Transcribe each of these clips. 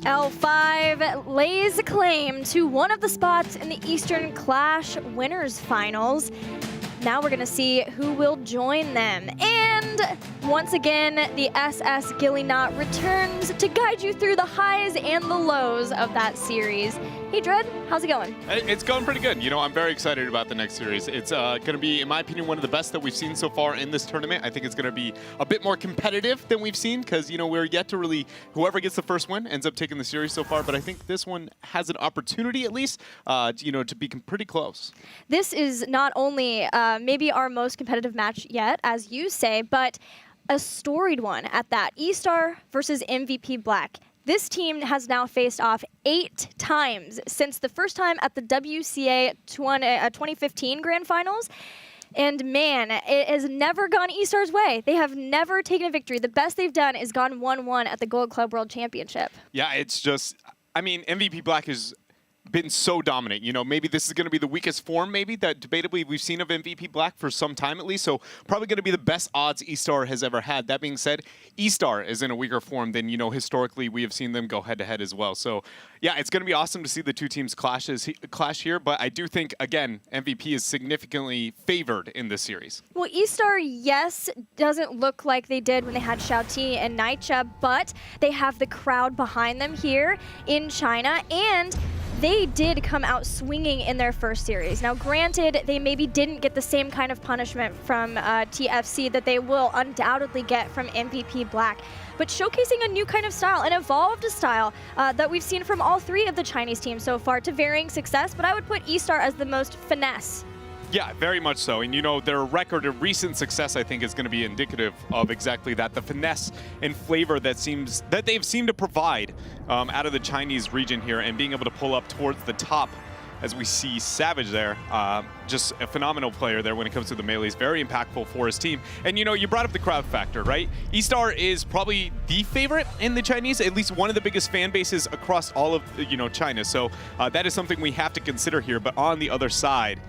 L5 lays claim to one of the spots in the Eastern Clash Winners Finals. Now we're going to see who will join them. And once again, the SS Gilly Knot returns to guide you through the highs and the lows of that series. Hey, Dread, how's it going? It's going pretty good. You know, I'm very excited about the next series. It's going to be, in my opinion, one of the best that we've seen so far in this tournament. I think it's going to be a bit more competitive than we've seen because, you know, we're yet to really, whoever gets the first win ends up taking the series so far. But I think this one has an opportunity, at least, you know, to be pretty close. This is not only maybe our most competitive match yet, as you say, but a storied one at that. eStar versus MVP Black. This team has now faced off 8 times since the first time at the WCA 2015 Grand Finals. And man, it has never gone eStar's way. They have never taken a victory. The best they've done is gone 1-1 at the Gold Club World Championship. Yeah, it's just, I mean, MVP Black has been so dominant. You know, maybe this is going to be the weakest form, maybe, that debatably we've seen of MVP Black for some time at least. So probably going to be the best odds eStar has ever had. That being said, eStar is in a weaker form than, you know, historically we have seen them go head-to-head as well. So yeah, it's going to be awesome to see the two teams clash here. But I do think, again, MVP is significantly favored in this series. Well, eStar, yes, doesn't look like they did when they had Xiaoti and Naicha, but they have the crowd behind them here in China, and they did come out swinging in their first series. Now, granted, they maybe didn't get the same kind of punishment from TFC that they will undoubtedly get from MVP Black, but showcasing a new kind of style, an evolved style that we've seen from all 3 of the Chinese teams so far to varying success, but I would put eStar as the most finesse. Yeah, very much so. And, you know, their record of recent success, I think, is going to be indicative of exactly that. The finesse and flavor that they've seemed to provide out of the Chinese region here, and being able to pull up towards the top as we see Savage there. Just a phenomenal player there when it comes to the melees. Very impactful for his team. And, you know, you brought up the crowd factor, right? eStar is probably the favorite in the Chinese, at least one of the biggest fan bases across all of, you know, China. So that is something we have to consider here. But on the other side,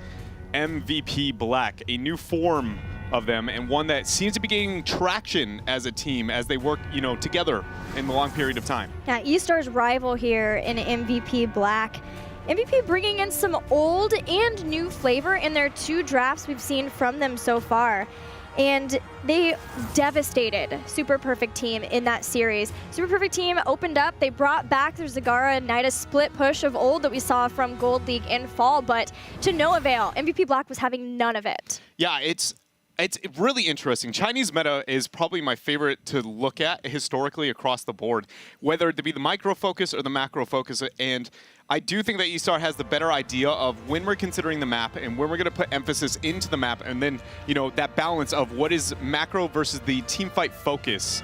MVP Black, a new form of them, and one that seems to be gaining traction as a team as they work, you know, together in the long period of time. Yeah, eStar's rival here in MVP Black. MVP bringing in some old and new flavor in their 2 drafts we've seen from them so far. And they devastated Super Perfect Team in that series. Super Perfect Team opened up. They brought back their Zagara and Nida split push of old that we saw from Gold League in fall, but to no avail. MVP Black was having none of it. Yeah, it's really interesting. Chinese meta is probably my favorite to look at historically across the board, whether it be the micro focus or the macro focus. And I do think that eStar has the better idea of when we're considering the map and when we're going to put emphasis into the map, and then, you know, that balance of what is macro versus the team fight focus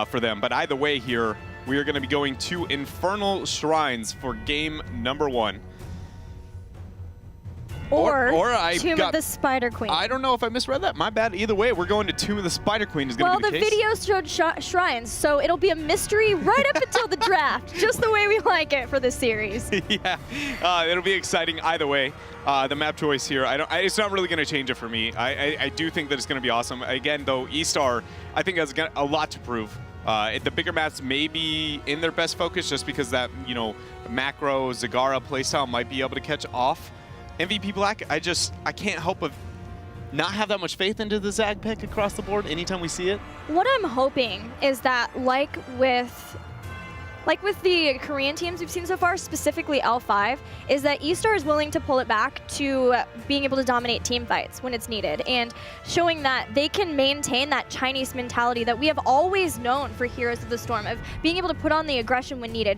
for them. But either way here, we are going to be going to Infernal Shrines for game number 1. Or Tomb of the Spider Queen. I don't know if I misread that. My bad. Either way, we're going to Tomb of the Spider Queen is going to be the case. Well, the video showed shrines, so it'll be a mystery right up until the draft, just the way we like it for this series. Yeah, it'll be exciting either way. The map choice here, it's not really going to change it for me. I do think that it's going to be awesome. Again, though, eStar, I think has got a lot to prove. The bigger maps may be in their best focus just because that, you know, macro Zagara playstyle might be able to catch off MVP Black. I can't help but not have that much faith into the Zag pick across the board anytime we see it. What I'm hoping is that, like with the Korean teams we've seen so far, specifically L5, is that eStar is willing to pull it back to being able to dominate team fights when it's needed, and showing that they can maintain that Chinese mentality that we have always known for Heroes of the Storm, of being able to put on the aggression when needed.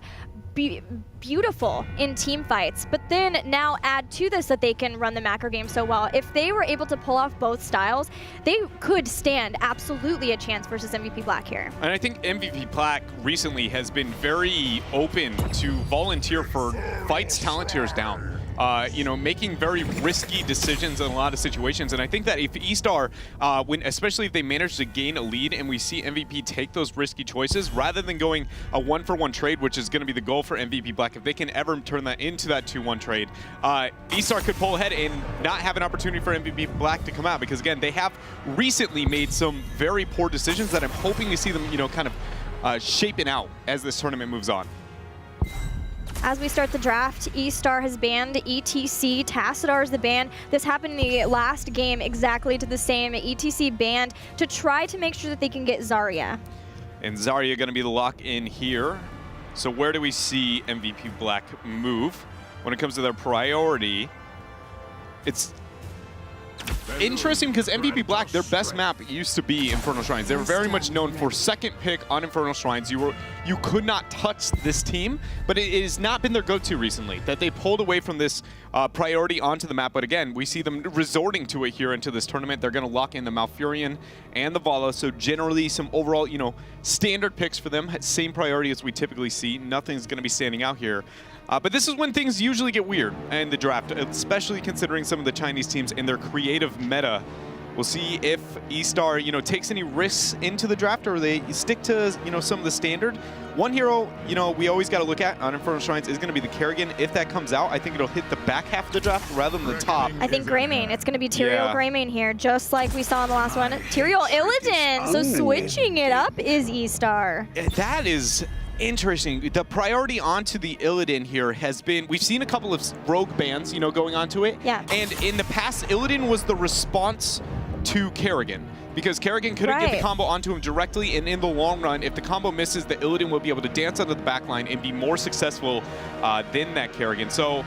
Beautiful in team fights, but then now add to this that they can run the macro game so well. If they were able to pull off both styles, they could stand absolutely a chance versus MVP Black here. And I think MVP Black recently has been very open to volunteer for fights talent tiers down. You know, making very risky decisions in a lot of situations. And I think that if eStar, especially if they manage to gain a lead and we see MVP take those risky choices, rather than going a 1-for-1 trade, which is going to be the goal for MVP Black, if they can ever turn that into that 2-1 trade, eStar could pull ahead and not have an opportunity for MVP Black to come out. Because again, they have recently made some very poor decisions that I'm hoping to see them, you know, kind of shaping out as this tournament moves on. As we start the draft, eStar has banned ETC, Tassadar is the ban. This happened in the last game exactly to the same. ETC banned to try to make sure that they can get Zarya. And Zarya going to be the lock-in here. So where do we see MVP Black move? When it comes to their priority, it's interesting because MVP Black, their best map used to be Infernal Shrines. They were very much known for second pick on Infernal Shrines. You could not touch this team, but it has not been their go-to recently, that they pulled away from this priority onto the map. But again, we see them resorting to it here into this tournament. They're going to lock in the Malfurion and the Vala, so generally some overall, standard picks for them. Same priority as we typically see. Nothing's going to be standing out here. But this is when things usually get weird in the draft, especially considering some of the Chinese teams and their creative meta. We'll see if eStar, takes any risks into the draft, or they stick to, some of the standard. One hero, we always got to look at on Infernal Shrines is going to be the Kerrigan. If that comes out, I think it'll hit the back half of the draft rather than the top. I think Greymane. It's going to be Tyrael Greymane here, just like we saw in the last one. Tyrael Illidan. So switching it up is eStar. That is interesting. The priority onto the Illidan here has been, we've seen a couple of rogue bans, going onto it. Yeah. And in the past, Illidan was the response to Kerrigan, because Kerrigan couldn't get the combo onto him directly, and in the long run, if the combo misses, the Illidan will be able to dance onto the backline and be more successful than that Kerrigan. So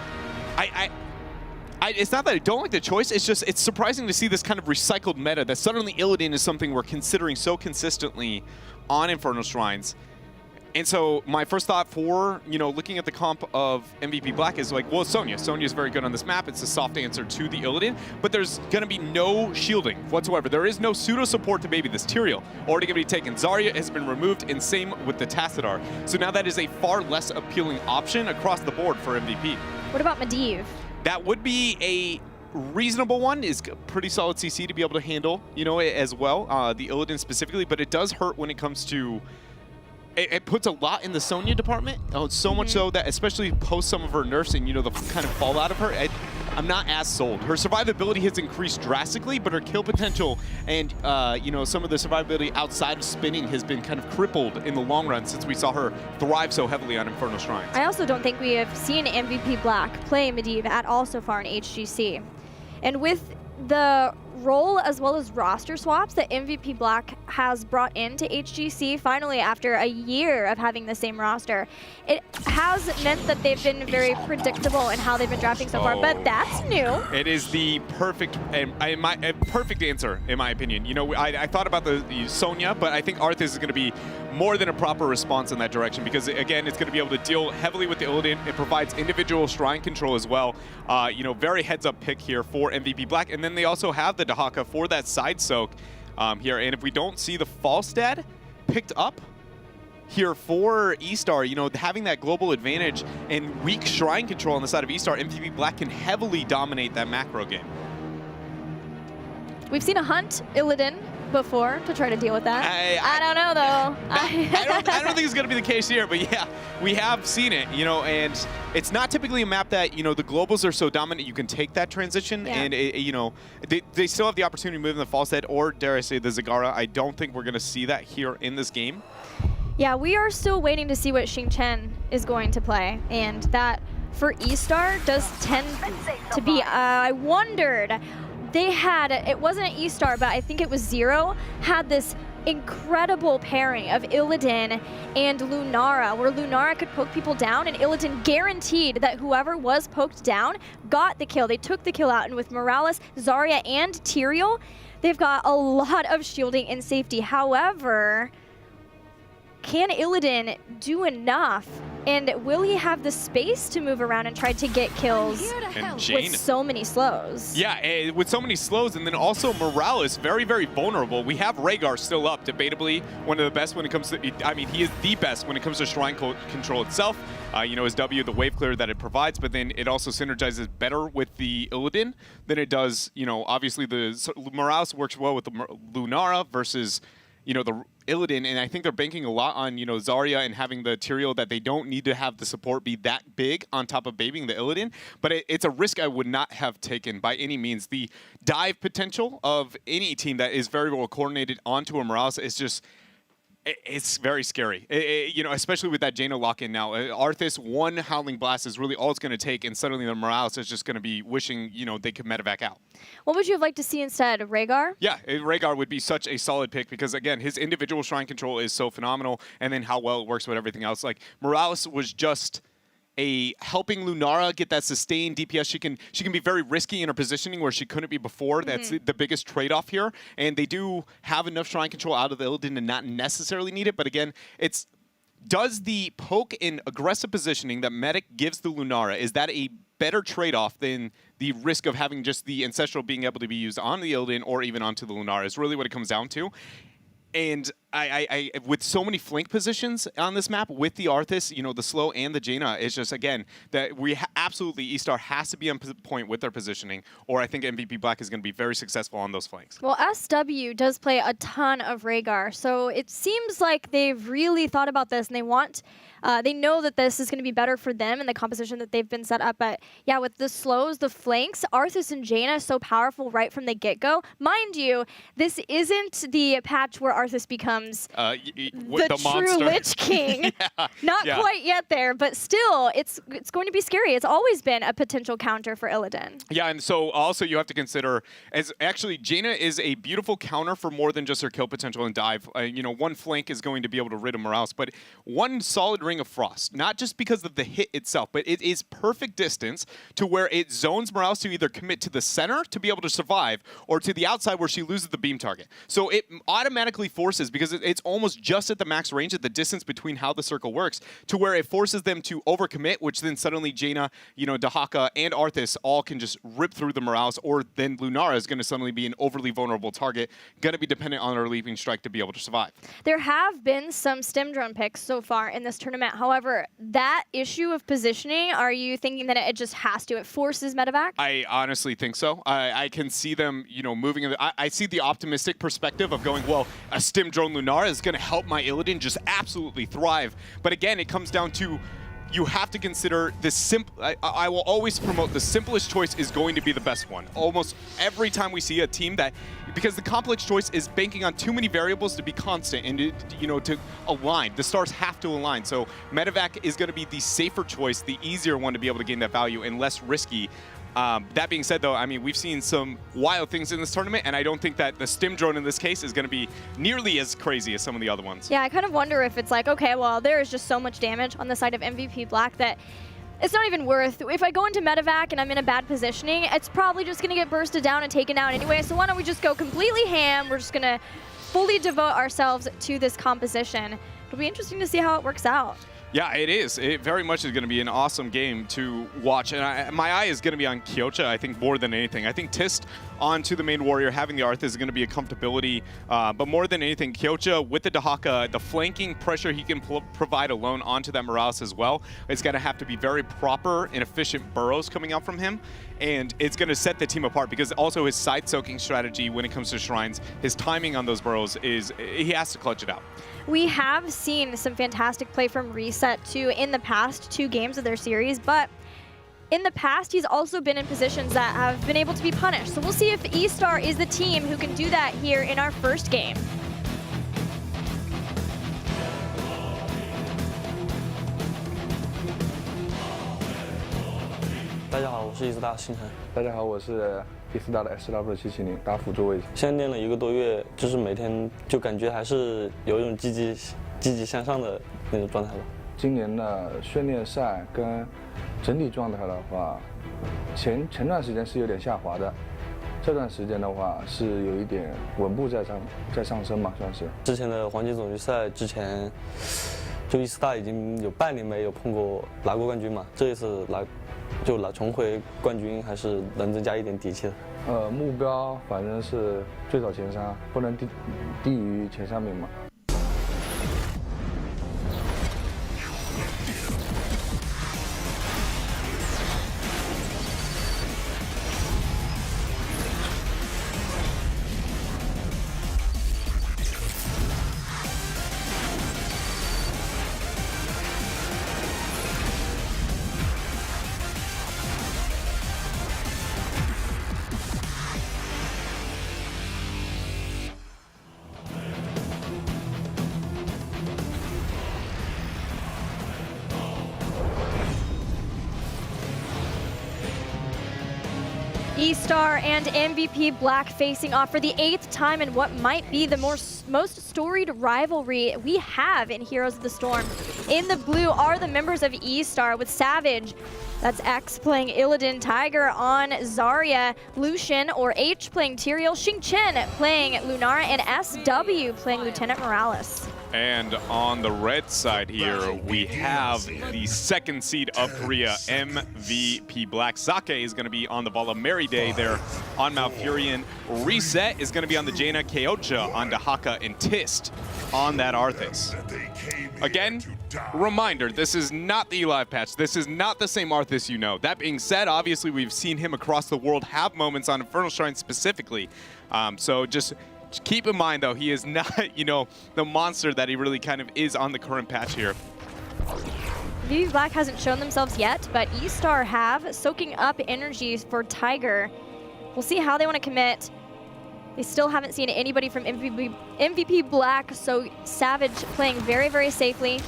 it's not that I don't like the choice, it's just, it's surprising to see this kind of recycled meta, that suddenly Illidan is something we're considering so consistently on Infernal Shrines. And so my first thought for, looking at the comp of MVP Black is like, well, Sonya. Sonya is very good on this map. It's a soft answer to the Illidan, but there's going to be no shielding whatsoever. There is no pseudo support to baby this. Tyrael already going to be taken. Zarya has been removed, and same with the Tassadar. So now that is a far less appealing option across the board for MVP. What about Medivh? That would be a reasonable one. Is pretty solid CC to be able to handle, as well, the Illidan specifically, but it does hurt when it comes to it puts a lot in the Sonya department. So much so that, especially post some of her nerfs and, the kind of fallout of her, I'm not as sold. Her survivability has increased drastically, but her kill potential and, some of the survivability outside of spinning has been kind of crippled in the long run since we saw her thrive so heavily on Infernal Shrines. I also don't think we have seen MVP Black play Medivh at all so far in HGC. And with the role as well as roster swaps that MVP Black has brought into HGC finally after a year of having the same roster, it has meant that they've been very predictable in how they've been drafting so far, but that's new. It is the perfect perfect answer, in my opinion. I thought about the Sonya, but I think Arthas is going to be more than a proper response in that direction, because again, it's going to be able to deal heavily with the Illidan. It provides individual shrine control as well. Very heads-up pick here for MVP Black, and then they also have the Dahaka for that side soak here. And if we don't see the Falstad picked up here for eStar, having that global advantage and weak shrine control on the side of eStar, MVP Black can heavily dominate that macro game. We've seen a Hunt Illidan before to try to deal with that. I don't know, though. I don't think it's going to be the case here, but yeah, we have seen it, and it's not typically a map that, the globals are so dominant you can take that transition, and, they still have the opportunity to move in the Falstad or, dare I say, the Zagara. I don't think we're going to see that here in this game. Yeah, we are still waiting to see what Xing Chen is going to play, and that for eStar does tend to be, I wondered, they had, it wasn't eStar, but I think it was Zero, had this incredible pairing of Illidan and Lunara, where Lunara could poke people down, and Illidan guaranteed that whoever was poked down got the kill. They took the kill out, and with Morales, Zarya, and Tyrael, they've got a lot of shielding and safety. However, can Illidan do enough? And will he have the space to move around and try to get kills with so many slows? Yeah, with so many slows, and then also Morales, very, very vulnerable. We have Rhaegar still up, debatably one of the best when it comes to, he is the best when it comes to shrine control itself. His W, the wave clear that it provides, but then it also synergizes better with the Illidan than it does, obviously Morales works well with the Lunara versus, the Illidan, and I think they're banking a lot on, Zarya and having the Tyrael, that they don't need to have the support be that big on top of babying the Illidan, but it's a risk I would not have taken by any means. The dive potential of any team that is very well coordinated onto a Morales is just It's very scary, you know, especially with that Jaina lock-in now. Arthas, one Howling Blast is really all it's going to take, and suddenly the Morales is just going to be wishing, you know, they could medevac out. What would you have liked to see instead? Rhaegar? Yeah, Rhaegar would be such a solid pick because, again, his individual shrine control is so phenomenal, and then how well it works with everything else. Like, Morales was just helping Lunara get that sustained DPS. She can be very risky in her positioning where she couldn't be before. That's the biggest trade-off here. And they do have enough shrine control out of the Illidan to not necessarily need it. But again, does the poke and aggressive positioning that Medic gives the Lunara, is that a better trade-off than the risk of having just the Ancestral being able to be used on the Illidan or even onto the Lunara is really what it comes down to. And I with so many flank positions on this map with the Arthas, you know, the slow and the Jaina, it's just, again, that we absolutely, eStar has to be on point with their positioning, or I think MVP Black is going to be very successful on those flanks. Well, SW does play a ton of Rhaegar, so it seems like they've really thought about this, and they know that this is going to be better for them and the composition that they've been set up. But yeah, with the slows, the flanks, Arthas and Jaina so powerful right from the get-go. Mind you, this isn't the patch where Arthas becomes the true Lich King. Not quite yet there, but still, it's going to be scary. It's always been a potential counter for Illidan. Yeah, and so also you have to consider, as actually Jaina is a beautiful counter for more than just her kill potential and dive. You know, one flank is going to be able to rid of Morales, but one solid Ring of Frost, not just because of the hit itself, but it is perfect distance to where it zones Morales to either commit to the center to be able to survive, or to the outside where she loses the beam target. So it automatically forces, because it's almost just at the max range at the distance between how the circle works, to where it forces them to overcommit, which then suddenly Jaina, you know, Dahaka, and Arthas all can just rip through the Morales, or then Lunara is going to suddenly be an overly vulnerable target, going to be dependent on her leaping strike to be able to survive. There have been some stim drone picks so far in this tournament. However, that issue of positioning, are you thinking that it just has to? It forces medevac? I honestly think so. I can see them, you know, moving. I see the optimistic perspective of going, well, a stim drone Lunara is going to help my Illidan just absolutely thrive. But again, it comes down to, you have to consider the I will always promote the simplest choice is going to be the best one. Almost every time we see a team that, because the complex choice is banking on too many variables to be constant and to align. The stars have to align. So medevac is going to be the safer choice, the easier one to be able to gain that value and less risky. That being said, though, I mean, we've seen some wild things in this tournament, and I don't think that the stim drone in this case is going to be nearly as crazy as some of the other ones. Yeah, I kind of wonder if it's like, okay, well, there is just so much damage on the side of MVP Black that it's not even worth. If I go into medevac and I'm in a bad positioning, it's probably just going to get bursted down and taken out anyway, so why don't we just go completely ham? We're just going to fully devote ourselves to this composition. It'll be interesting to see how it works out. Yeah, it is. It very much is going to be an awesome game to watch. And my eye is going to be on Kyocha, I think, more than anything. I think Tist onto the main warrior, having the Arthas is going to be a comfortability. But more than anything, Kyocha with the Dahaka, the flanking pressure he can provide alone onto that Morales as well, it's going to have to be very proper and efficient burrows coming out from him. And it's going to set the team apart, because also his side soaking strategy when it comes to shrines, his timing on those burrows is, he has to clutch it out. We have seen some fantastic play from Reset too in the past 2 games of their series, but in the past he's also been in positions that have been able to be punished. So we'll see if eStar is the team who can do that here in our first game.大家好，我是eStar星辰。大家好，我是eStar的 SW770打辅助位置。现在练了1个多月，就是每天就感觉还是有一种积极向上的那种状态吧。今年的训练赛跟整体状态的话，前段时间是有点下滑的，这段时间的话是有一点稳步在上升嘛，算是。之前的黄金总决赛之前，就eStar已经有半年没有拿过冠军嘛，这一次重回冠军，还是能增加一点底气的。目标反正是最少前3，不能低于前3名嘛。eStar and MVP Black facing off for the 8th time in what might be the most storied rivalry we have in Heroes of the Storm. In the blue are the members of eStar with Savage, that's X playing Illidan, Tiger on Zarya, Lucian or H playing Tyrael, Xing Chen playing Lunara, and SW playing Lieutenant Morales. And on the red side here, we have the 2nd seed of Korea, MVP Black. Sake is going to be on the Vala Day there on Malfurion. Reset is going to be on the Jaina, Kyocha on Dahaka, and Tist on that Arthas. Again, reminder, this is not the live patch. This is not the same Arthas you know. That being said, obviously we've seen him across the world have moments on Infernal Shrine specifically. So just keep in mind, though, he is not, you know, the monster that he really kind of is on the current patch here. MVP Black hasn't shown themselves yet, but eStar have, soaking up energy for Tiger. We'll see how they want to commit. They still haven't seen anybody from MVP Black, so Savage playing very, very safely.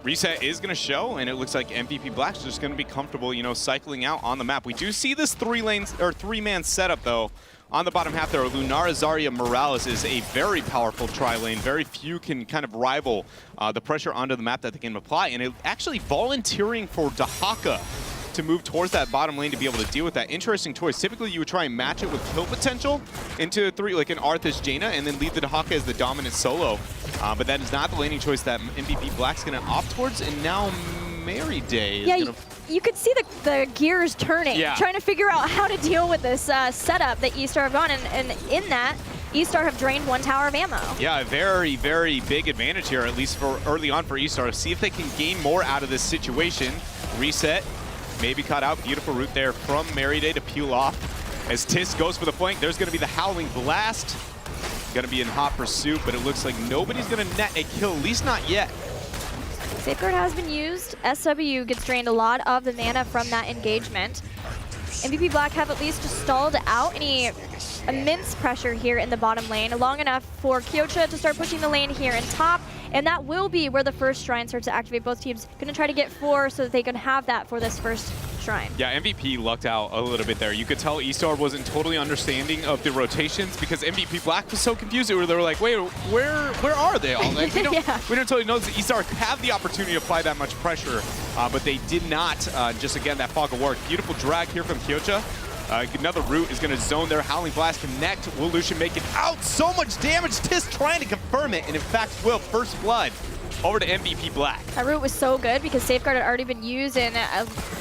Reset is going to show, and it looks like MVP Black's just going to be comfortable, you know, cycling out on the map. We do see this three-man setup, though. On the bottom half there, Lunara, Zarya, Morales is a very powerful tri-lane. Very few can kind of rival the pressure onto the map that they can apply. And it actually volunteering for Dahaka to move towards that bottom lane to be able to deal with that. Interesting choice. Typically, you would try and match it with kill potential into like an Arthas Jaina, and then leave the Dahaka as the dominant solo. But that is not the laning choice that MVP Black's going to opt towards. And now Mary Day is going to... You could see the gears turning, trying to figure out how to deal with this setup that eStar have gone, and in that, eStar have drained 1 tower of ammo. Yeah, a very, very big advantage here, at least for early on for eStar. See if they can gain more out of this situation. Reset, maybe cut out. Beautiful route there from Mary Day to peel off. As Tist goes for the flank, there's going to be the Howling Blast. Going to be in hot pursuit, but it looks like nobody's going to net a kill, at least not yet. Safeguard has been used. SW gets drained a lot of the mana from that engagement. MVP Black have at least stalled out any immense pressure here in the bottom lane, long enough for Kyocha to start pushing the lane here in top, and that will be where the first shrine starts to activate. Both teams going to try to get 4 so that they can have that for this first shrine. Yeah, MVP lucked out a little bit there. You could tell eStar wasn't totally understanding of the rotations because MVP Black was so confused. They were like, wait, where are they all? Like, we don't totally know that eStar have the opportunity to apply that much pressure, but they did not. Just again, that fog of war. Beautiful drag here from Kyocha. Another route is going to zone their Howling Blast connect. Will Lucian make it out? So much damage. Tist trying to confirm it, and in fact will. First blood over to MVP Black. That route was so good because Safeguard had already been used, and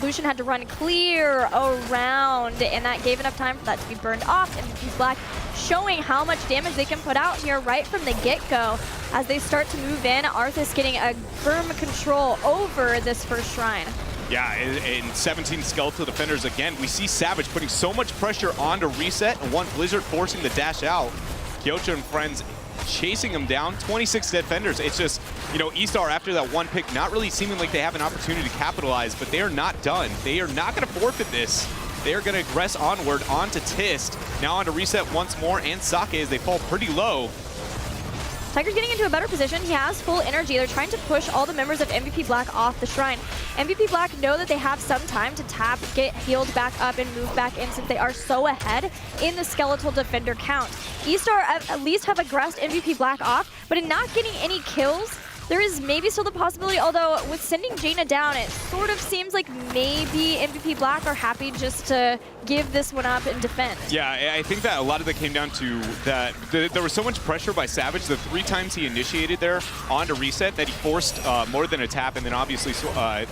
Lucian had to run clear around, and that gave enough time for that to be burned off. MVP Black showing how much damage they can put out here right from the get-go as they start to move in. Arthas getting a firm control over this first shrine. Yeah, in 17 Skeletal Defenders again, we see Savage putting so much pressure onto Reset, and one Blizzard forcing the dash out. Kyocha and friends chasing him down. 26 Defenders. It's just, you know, eStar after that one pick, not really seeming like they have an opportunity to capitalize, but they are not done. They are not going to forfeit this. They are going to aggress onward onto Tist. Now onto Reset once more, and Sake as they fall pretty low. Tiger's getting into a better position. He has full energy. They're trying to push all the members of MVP Black off the shrine. MVP Black know that they have some time to tap, get healed back up, and move back in since they are so ahead in the Skeletal Defender count. eStar at least have aggressed MVP Black off, but in not getting any kills, there is maybe still the possibility, although with sending Jaina down, it sort of seems like maybe MVP Black are happy just to give this one up and defend. Yeah, I think that a lot of that came down to that there was so much pressure by Savage the 3 times he initiated there onto Reset that he forced more than a tap, and then obviously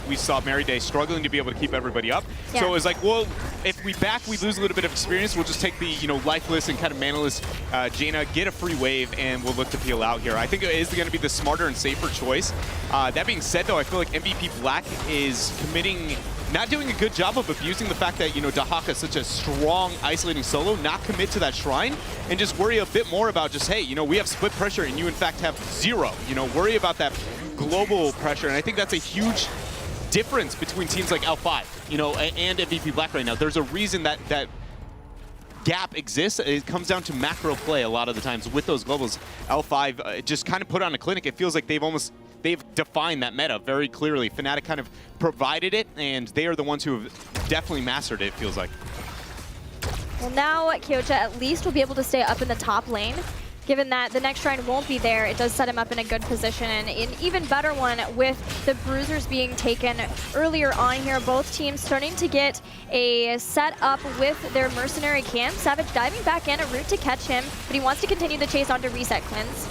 we saw Mary Day struggling to be able to keep everybody up. Yeah. So it was like, well, if we back, we lose a little bit of experience. We'll just take the, you know, lifeless and kind of manaless Jaina, get a free wave, and we'll look to peel out here. I think it is going to be the smarter and safer choice. That being said, though, I feel like MVP Black is not doing a good job of abusing the fact that, you know, Dahaka is such a strong isolating solo, not commit to that shrine, and just worry a bit more about just, hey, you know, we have split pressure and you in fact have 0. You know, worry about that global pressure, and I think that's a huge difference between teams like L5, you know, and MVP Black right now. There's a reason that gap exists. It comes down to macro play a lot of the times with those globals. L5 just kind of put on a clinic. It feels like they've almost they've defined that meta very clearly. Fnatic kind of provided it, and they are the ones who have definitely mastered it, it feels like. Well, now Kyocha at least will be able to stay up in the top lane. Given that the next shrine won't be there, it does set him up in a good position, and an even better one with the bruisers being taken earlier on here. Both teams starting to get a set up with their mercenary camp. Savage diving back in, a route to catch him, but he wants to continue the chase onto reset cleanse.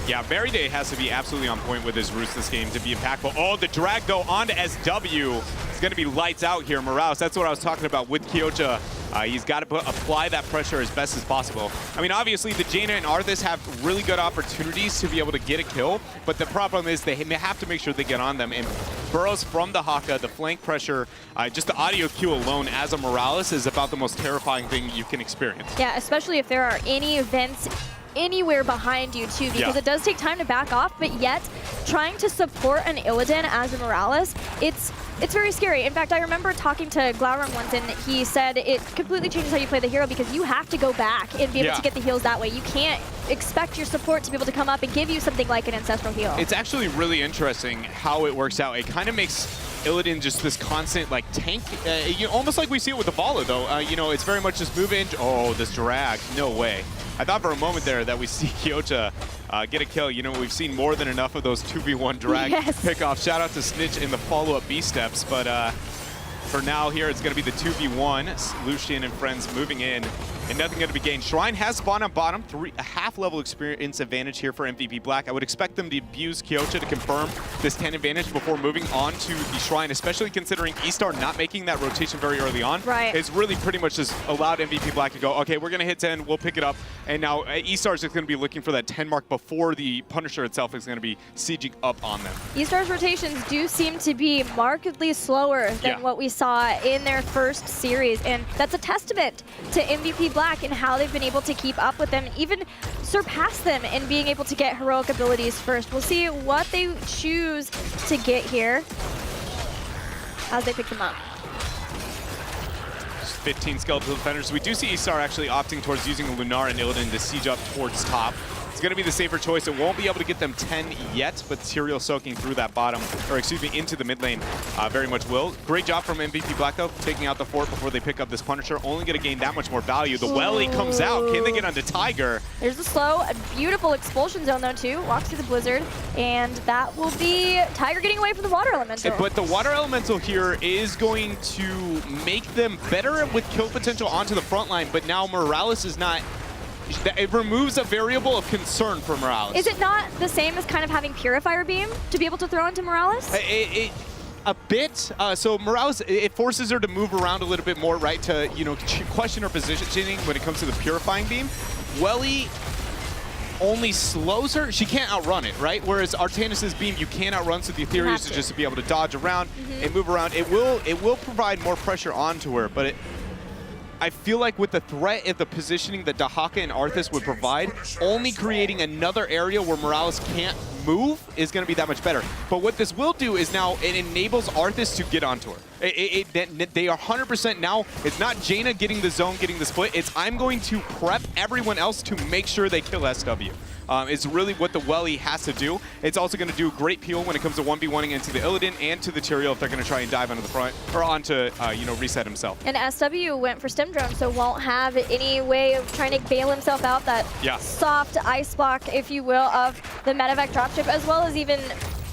Yeah, Day has to be absolutely on point with his roots this game to be impactful. Oh, the drag though onto SW. It's going to be lights out here. Morales, that's what I was talking about with Kyocha. He's got to apply that pressure as best as possible. I mean, obviously, the Jaina and Arthas have really good opportunities to be able to get a kill, but the problem is they have to make sure they get on them. And burrows from the Haka, the flank pressure, just the audio cue alone as a Morales is about the most terrifying thing you can experience. Yeah, especially if there are any events anywhere behind you too, because it does take time to back off, but yet trying to support an Illidan as a Morales, it's very scary. In fact, I remember talking to Glauron once, and he said it completely changes how you play the hero because you have to go back and be able to get the heals that way. You can't expect your support to be able to come up and give you something like an Ancestral Heal. It's actually really interesting how it works out. It kind of makes Illidan just this constant like tank, almost like we see it with the Valo though. It's very much just move in. Oh, this drag, no way. I thought for a moment there that we see Kyocha get a kill. We've seen more than enough of those 2v1 drag pickoffs. Shout out to Snitch in the follow-up B steps, but for now here it's going to be the 2v1. Lucian and friends moving in, and nothing going to be gained. Shrine has spawned on bottom, a half-level experience advantage here for MVP Black. I would expect them to abuse Kyocha to confirm this 10 advantage before moving on to the Shrine, especially considering eStar not making that rotation very early on. Right. It's really pretty much just allowed MVP Black to go, okay, we're going to hit 10, we'll pick it up, and now eStar is just going to be looking for that 10 mark before the Punisher itself is going to be sieging up on them. eStar's rotations do seem to be markedly slower than what we saw in their first series, and that's a testament to MVP Black and how they've been able to keep up with them, even surpass them in being able to get heroic abilities first. We'll see what they choose to get here as they pick them up. 15 skeletal defenders. We do see eStar actually opting towards using a Lunar and Illidan to siege up towards top. It's going to be the safer choice. It won't be able to get them 10 yet, but Tyrael soaking through that bottom, or excuse me, into the mid lane very much will. Great job from MVP Black, though, taking out the fort before they pick up this Punisher. Only going to gain that much more value. The Welly comes out. Can they get onto Tiger? There's the slow, a beautiful expulsion zone, though, too. Walks through the Blizzard, and that will be Tiger getting away from the Water Elemental. But the Water Elemental here is going to make them better with kill potential onto the front line, but now Morales is not... It removes a variable of concern for Morales. Is it not the same as kind of having Purifier Beam to be able to throw into Morales? A bit. So Morales, it forces her to move around a little bit more, right? To question her positioning when it comes to the Purifying Beam. Welly only slows her. She can't outrun it, right? Whereas Artanis' beam, you can outrun. So the theory is just to be able to dodge around and move around. It will provide more pressure onto her, but I feel like with the threat of the positioning that Dahaka and Arthas would provide, only creating another area where Morales can't move is going to be that much better. But what this will do is now it enables Arthas to get onto her. They are 100% now. It's not Jaina getting the zone, getting the split. It's I'm going to prep everyone else to make sure they kill SW. It's really what the Welly has to do. It's also going to do great peel when it comes to 1v1ing into the Illidan and to the Tyrael if they're going to try and dive onto the front or onto reset himself. And SW went for Stim Drone, so won't have any way of trying to bail himself out that soft ice block, if you will, of the Medevac dropship, as well as even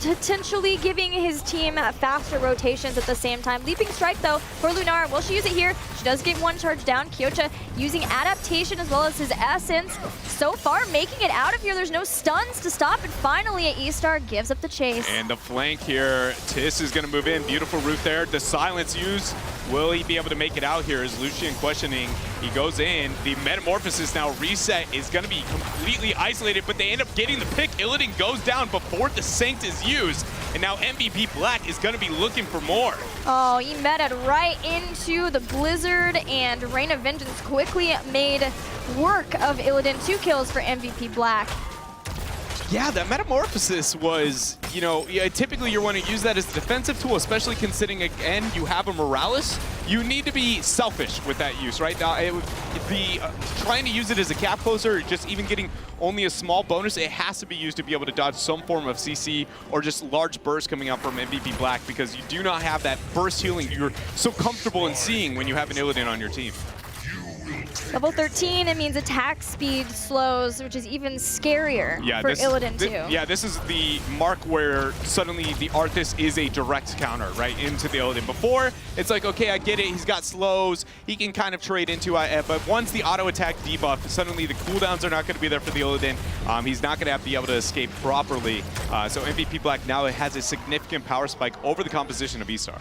potentially giving his team faster rotations at the same time. Leaping Strike, though, for Lunar. Will she use it here? She does get one charge down. Kyocha using Adaptation as well as his Essence. So far, making it out of here. There's no stuns to stop, and finally, eStar gives up the chase. And the flank here. Tiss is going to move in. Beautiful route there. The silence used. Will he be able to make it out here? Is Lucian questioning. He goes in. The Metamorphosis now reset is going to be completely isolated, but they end up getting the pick. Illidan goes down before the Sanct is used. And now MVP Black is going to be looking for more. Oh, he met it right into the Blizzard, and Reign of Vengeance quickly made work of Illidan. 2 kills for MVP Black. Yeah, that Metamorphosis was, you know, typically you want to use that as a defensive tool, especially considering, again, you have a Morales. You need to be selfish with that use, right? Now, trying to use it as a cap closer, just even getting only a small bonus, it has to be used to be able to dodge some form of CC or just large bursts coming out from MVP Black, because you do not have that burst healing you're so comfortable in seeing when you have an Illidan on your team. Level 13, it means attack speed slows, which is even scarier for Illidan too. Yeah, this is the mark where suddenly the Arthas is a direct counter, right, into the Illidan. Before, it's like, okay, I get it, he's got slows, he can kind of trade into it, but once the auto attack debuff, suddenly the cooldowns are not going to be there for the Illidan. He's not going to be able to escape properly. So MVP Black now has a significant power spike over the composition of eStar.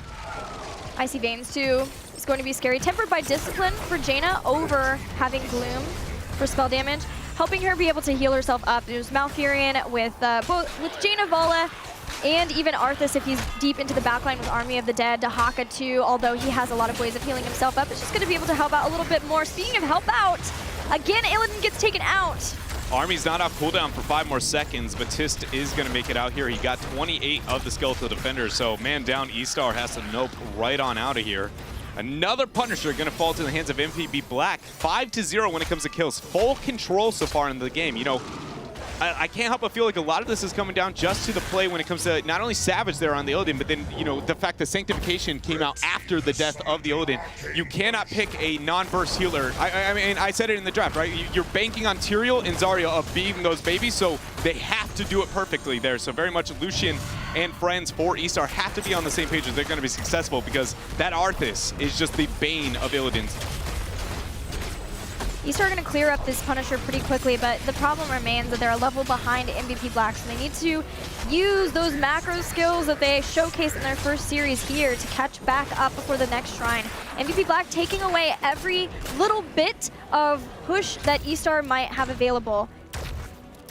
Icy Veins too is going to be scary. Tempered by Discipline for Jaina over having Gloom for spell damage, helping her be able to heal herself up. There's Malfurion with Jaina, Vala, and even Arthas if he's deep into the backline with Army of the Dead. Dahaka too, although he has a lot of ways of healing himself up. It's just going to be able to help out a little bit more. Speaking of help out, again, Illidan gets taken out. Army's not off cooldown for 5 more seconds, but Tist is going to make it out here. He got 28 of the Skeletal Defenders, so man down, eStar has to nope right on out of here. Another Punisher going to fall to the hands of MVP Black. 5-0 when it comes to kills. Full control so far in the game. You know, I can't help but feel like a lot of this is coming down just to the play when it comes to not only Savage there on the Illidan, but then, you know, the fact that Sanctification came out after the death of the Illidan. You cannot pick a non-burst healer. I mean, I said it in the draft, right? You're banking on Tyrael and Zarya of being those babies, so they have to do it perfectly there. So very much Lucian and friends for eStar have to be on the same page if they're going to be successful, because that Arthas is just the bane of Illidan's. eStar are going to clear up this Punisher pretty quickly, but the problem remains that they're a level behind MVP Black, so they need to use those macro skills that they showcased in their first series here to catch back up before the next Shrine. MVP Black taking away every little bit of push that eStar might have available.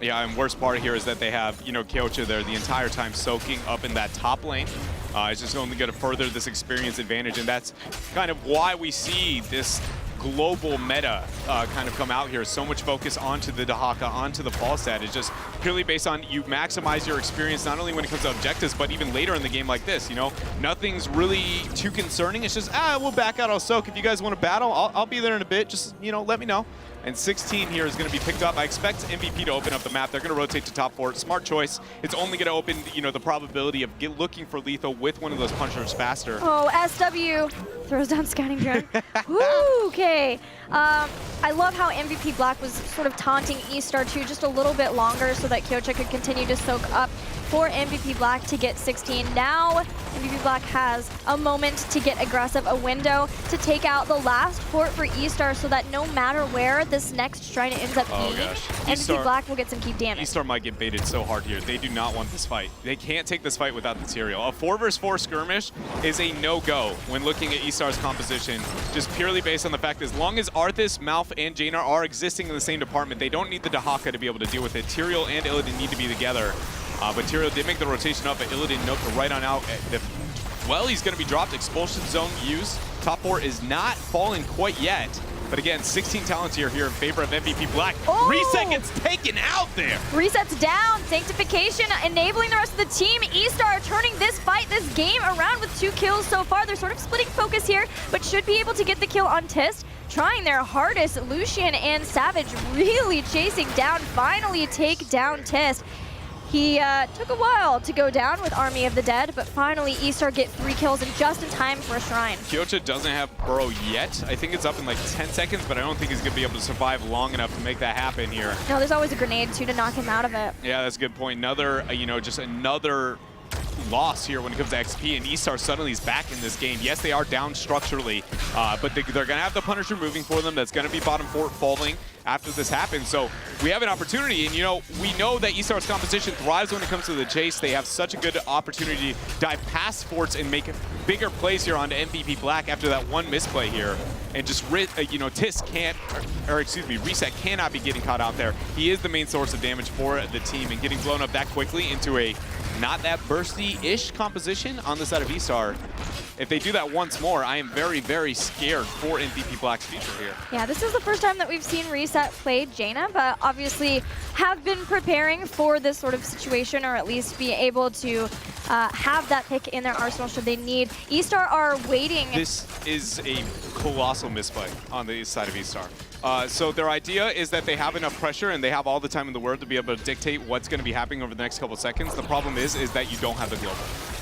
Yeah, and worst part here is that they have, you know, Kyocha there the entire time soaking up in that top lane. It's just only going to further this experience advantage, and that's kind of why we see this global meta kind of come out here. So much focus onto the Dahaka, onto the Falstad. It's just purely based on you maximize your experience, not only when it comes to objectives, but even later in the game like this, you know? Nothing's really too concerning. It's just, we'll back out, I'll soak. If you guys want to battle, I'll be there in a bit. Just, you know, let me know. And 16 here is going to be picked up. I expect MVP to open up the map. They're going to rotate to top 4. Smart choice. It's only going to open, you know, the probability of looking for lethal with one of those punchers faster. Oh, SW throws down scouting drone. Woo, okay. I love how MVP Black was sort of taunting eStar too just a little bit longer so that Kyocha could continue to soak up for MVP Black to get 16. Now MVP Black has a moment to get aggressive, a window to take out the last fort for eStar so that no matter where this next Shrine ends up being, MVP Black will get some keep damage. eStar might get baited so hard here. They do not want this fight. They can't take this fight without the Tyrael. A 4 versus 4 skirmish is a no-go when looking at eStar's composition, just purely based on the fact that as long as Arthas, Malf, and Jaina are existing in the same department, they don't need the Dahaka to be able to deal with it. Tyrael and Illidan need to be together. But Tyrael did make the rotation up, but Illidan noped right on out. Well, he's going to be dropped. Expulsion zone used. Top 4 is not falling quite yet. But again, 16 talents here in favor of MVP Black. Oh! Reset gets taken out there. Resets down. Sanctification enabling the rest of the team. eStar turning this fight, this game around with 2 kills so far. They're sort of splitting focus here, but should be able to get the kill on Tist. Trying their hardest. Lucian and Savage really chasing down. Finally take down Tist. He took a while to go down with Army of the Dead, but finally eStar get 3 kills and just in time for a Shrine. Kyocha doesn't have Burrow yet. I think it's up in like 10 seconds, but I don't think he's going to be able to survive long enough to make that happen here. No, there's always a grenade too to knock him out of it. Yeah, that's a good point. Another, you know, just another loss here when it comes to XP, and eStar suddenly is back in this game. Yes, they are down structurally, but they're going to have the Punisher moving for them. That's going to be bottom 4 falling after this happens. So we have an opportunity, and you know, we know that eStar's composition thrives when it comes to the chase. They have such a good opportunity to dive past forts and make bigger plays here onto MVP Black after that one misplay here. And just, you know, Tis can't, or excuse me, Reset cannot be getting caught out there. He is the main source of damage for the team, and getting blown up that quickly into a not that bursty-ish composition on the side of eStar. If they do that once more, I am very, very scared for MVP Black's future here. Yeah, this is the first time that we've seen Reset play Jaina, but obviously have been preparing for this sort of situation, or at least be able to have that pick in their arsenal should they need. eStar are waiting. This is a colossal misplay on the side of eStar. So their idea is that they have enough pressure and they have all the time in the world to be able to dictate what's going to be happening over the next couple seconds. The problem is that you don't have the global.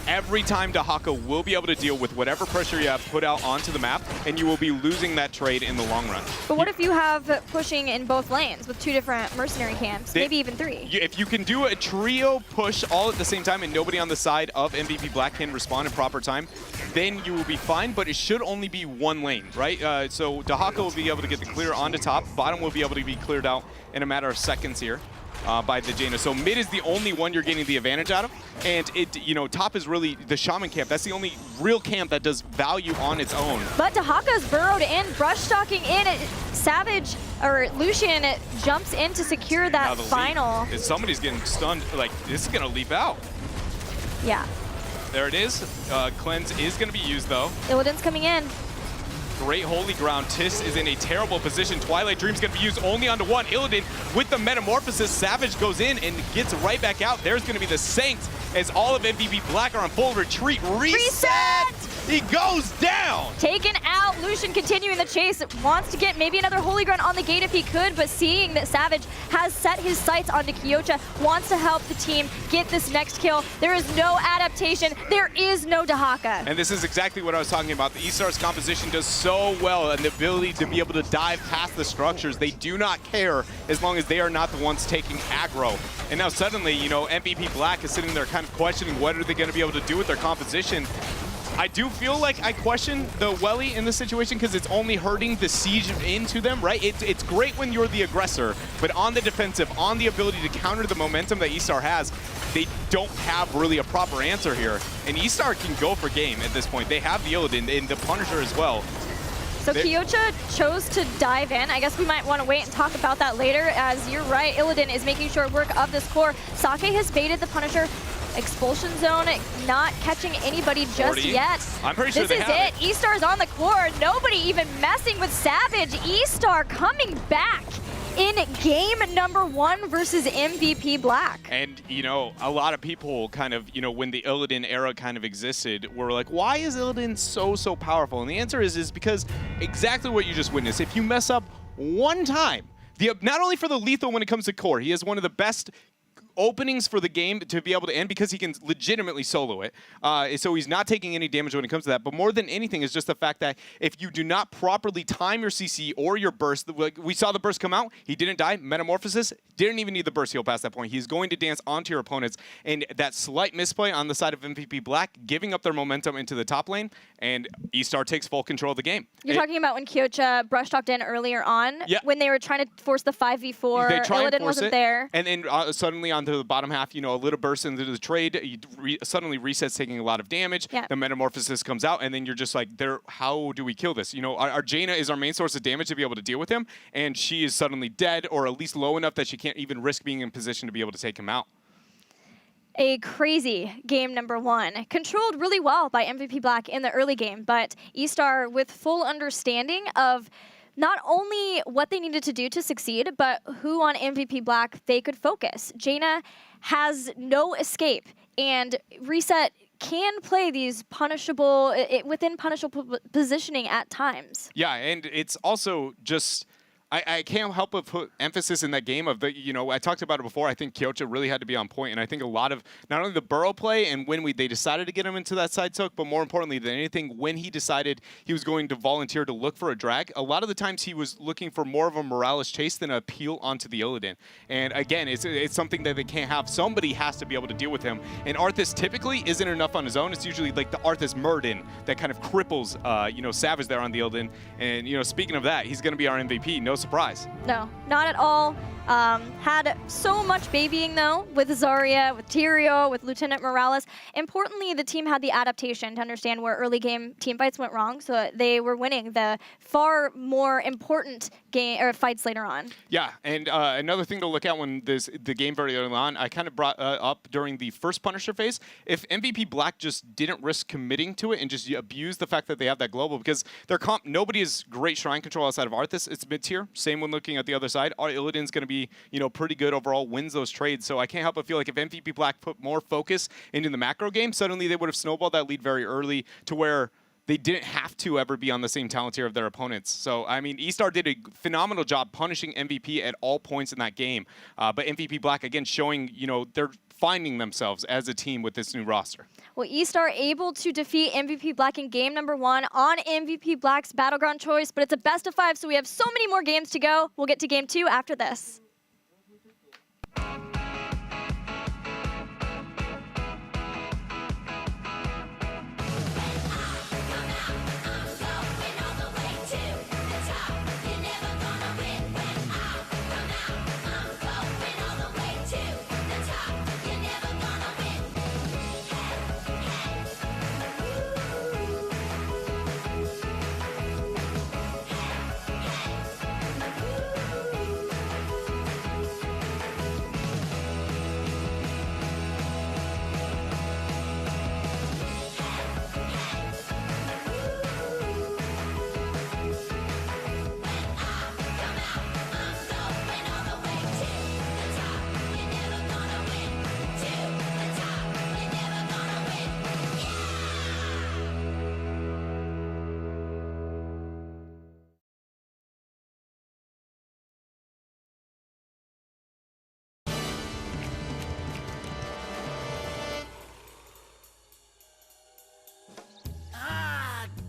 Every time Dahaka will be able to deal with whatever pressure you have put out onto the map, and you will be losing that trade in the long run. But what if you have pushing in both lanes with 2 different mercenary camps, maybe even 3? If you can do a trio push all at the same time and nobody on the side of MVP Black can respond in proper time, then you will be fine, but it should only be 1 lane, right? So Dahaka will be able to get the clear onto top. Bottom will be able to be cleared out in a matter of seconds here. By the Jaina. So mid is the only one you're getting the advantage out of, and top is really the Shaman camp. That's the only real camp that does value on its own. But Dahaka's burrowed in, brush stalking in. Savage, or Lucian, jumps in to secure that final. If somebody's getting stunned, like, this is gonna leap out. Yeah. There it is. Cleanse is gonna be used though. Illidan's coming in. Great holy ground. Tiss is in a terrible position. Twilight Dream's gonna be used only onto one. Illidan with the metamorphosis. Savage goes in and gets right back out. There's gonna be the Saints as all of MVP Black are on full retreat. Reset! He goes down! Taken out. Lucian continuing the chase. Wants to get maybe another holy ground on the gate if he could, but seeing that Savage has set his sights onto Kyocha, wants to help the team get this next kill. There is no adaptation. There is no Dahaka. And this is exactly what I was talking about. The eStar's composition does so well, and the ability to be able to dive past the structures. They do not care as long as they are not the ones taking aggro. And now suddenly, MVP Black is sitting there kind of questioning what are they going to be able to do with their composition. I do feel like I question the Welly in this situation because it's only hurting the siege into them, right? It's great when you're the aggressor, but on the defensive, on the ability to counter the momentum that eStar has, they don't have really a proper answer here. And eStar can go for game at this point. They have the Illidan and the Punisher as well. So Kyocha chose to dive in. I guess we might want to wait and talk about that later, as you're right, Illidan is making short work of this core. Sake has baited the Punisher. Expulsion zone, not catching anybody just 40. yet. I'm pretty sure this is it. eStar's on the core. Nobody even messing with Savage. eStar coming back in game number 1 versus MVP Black. And, a lot of people kind of, when the Illidan era kind of existed, were like, why is Illidan so powerful? And the answer is because exactly what you just witnessed. If you mess up one time, not only for the lethal when it comes to core, he has one of the best openings for the game to be able to end because he can legitimately solo it. So he's not taking any damage when it comes to that. But more than anything is just the fact that if you do not properly time your CC or your burst, like we saw the burst come out, he didn't die. Metamorphosis, didn't even need the burst heal past that point. He's going to dance onto your opponents. And that slight misplay on the side of MVP Black, giving up their momentum into the top lane, and eStar takes full control of the game. You're talking about when Kyocha brush talked in earlier on, when they were trying to force the 5v4, Illidan wasn't there. And then suddenly onto the bottom half, a little burst into the trade, suddenly Reset's taking a lot of damage, the Metamorphosis comes out, and then you're just like, how do we kill this? Our Jaina is our main source of damage to be able to deal with him, and she is suddenly dead, or at least low enough that she can't even risk being in position to be able to take him out. A crazy game number 1. Controlled really well by MVP Black in the early game, but eStar with full understanding of not only what they needed to do to succeed, but who on MVP Black they could focus. Jaina has no escape, and Reset can play these within punishable positioning at times. Yeah, and it's also just... I can't help but put emphasis in that game of I talked about it before. I think Kyocha really had to be on point, and I think a lot of not only the burrow play and when they decided to get him into that side took, but more importantly than anything, when he decided he was going to volunteer to look for a drag, a lot of the times he was looking for more of a Morales chase than a peel onto the Illidan. And again, it's something that they can't have. Somebody has to be able to deal with him. And Arthas typically isn't enough on his own. It's usually like the Arthas Murden that kind of cripples Savage there on the Illidan. And speaking of that, he's going to be our MVP. No surprise. No, not at all. Had so much babying though with Zarya, with Tyrio, with Lieutenant Morales. Importantly, the team had the adaptation to understand where early game team fights went wrong, so they were winning the far more important game or fights later on. Yeah, and another thing to look at when the game very early on, I kind of brought up during the first Punisher phase, if MVP Black just didn't risk committing to it and just abuse the fact that they have that global, because their comp, nobody is great shrine control outside of Arthas. It's mid-tier. Same when looking at the other side. Illidan's going to be, you know, pretty good overall, wins those trades. So I can't help but feel like if MVP Black put more focus into the macro game, suddenly they would have snowballed that lead very early to where they didn't have to ever be on the same talent tier of their opponents. So, I mean, eStar did a phenomenal job punishing MVP at all points in that game. But MVP Black, again, showing, you know, they're finding themselves as a team with this new roster. Well, eStar able to defeat MVP Black in game number 1 on MVP Black's Battleground choice, but it's a best of 5, so we have so many more games to go. We'll get to game 2 after this.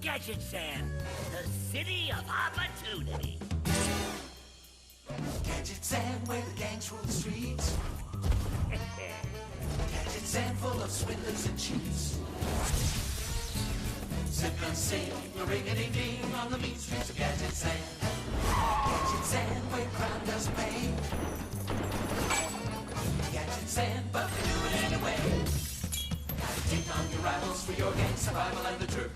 Gadget Sand, the city of opportunity. Gadget Sand, where the gangs rule the streets. Gadget Sand, full of swindlers and cheats. Sip and sing, ring-a-ding-ding on the mean streets of Gadget Sand. Gadget Sand, where crime doesn't pay. Gadget Sand, but they do it anyway. Gotta take on your rivals for your gang survival and the true